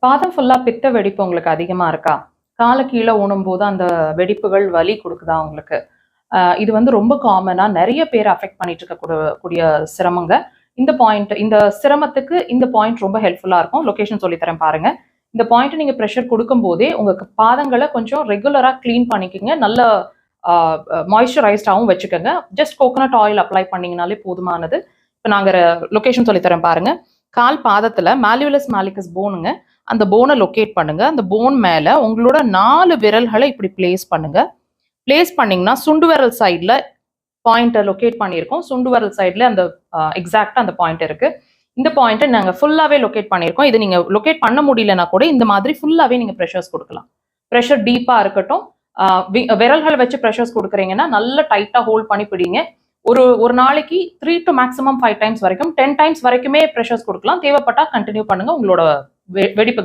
பாதம் ஃபுல்லா பித்த வெடிப்பு உங்களுக்கு அதிகமா இருக்கா? கால கீழ ஊனும்போது அந்த வெடிப்புகள் வலி குடுக்குதா உங்களுக்கு? இது வந்து ரொம்ப காமனா நெறைய பேர அஃபெக்ட் பண்ணிட்டு கூடிய சிரமங்க. இந்த சிரமத்துக்கு இந்த பாயிண்ட் ரொம்ப ஹெல்ப்ஃபுல்லா இருக்கும். லொகேஷன் சொல்லி தரேன் பாருங்க. இந்த பாயிண்ட் நீங்க பிரஷர் குடுக்கும்போதே உங்க பாதங்கள கொஞ்சம் ரெகுலரா கிளீன் பண்ணிக்கங்க. நல்ல ஆ மாய்ஸ்சரைஸ்டாவும் வச்சுக்கங்க. ஜஸ்ட் கோகனட் ஆயில் அப்ளை பண்ணீங்கனாலே போதுமானது. இப்ப நாங்க லொகேஷன் சொல்லி தரேன் பாருங்க. கால் பாதத்துல மாலியுலஸ் மாலிகஸ் போனுங்க. அந்த போனை லொக்கேட் பண்ணுங்க. அந்த போன் மேல உங்களோட 4 விரல்களை இப்படி பிளேஸ் பண்ணுங்க. பிளேஸ் பண்ணீங்கன்னா சுண்டு விரல் சைட்ல பாயிண்ட்டை லொக்கேட் பண்ணியிருக்கோம். சுண்டு விரல் சைட்ல அந்த எக்ஸாக்டா அந்த பாயிண்ட் இருக்கு. இந்த பாயிண்ட்டை நாங்க ஃபுல்லாவே லொக்கேட் பண்ணியிருக்கோம். இது நீங்க லொக்கேட் பண்ண முடியலன்னா கூட இந்த மாதிரி ஃபுல்லாவே நீங்க ப்ரெஷர்ஸ் கொடுக்கலாம். ப்ரெஷர் டீப்பா இருக்கட்டும். விரல்களை வச்சு ப்ரெஷர்ஸ் கொடுக்குறீங்கன்னா நல்லா டைட்டா ஹோல்ட் பண்ணி பிடிங்க. ஒரு நாளைக்கு 3 to maximum 5 டைம்ஸ் வரைக்கும் 10 டைம்ஸ் வரைக்குமே ப்ரெஷர்ஸ் கொடுக்கலாம். தேவைப்பட்டா கண்டினியூ பண்ணுங்க. உங்களோட வெடிப்புகள்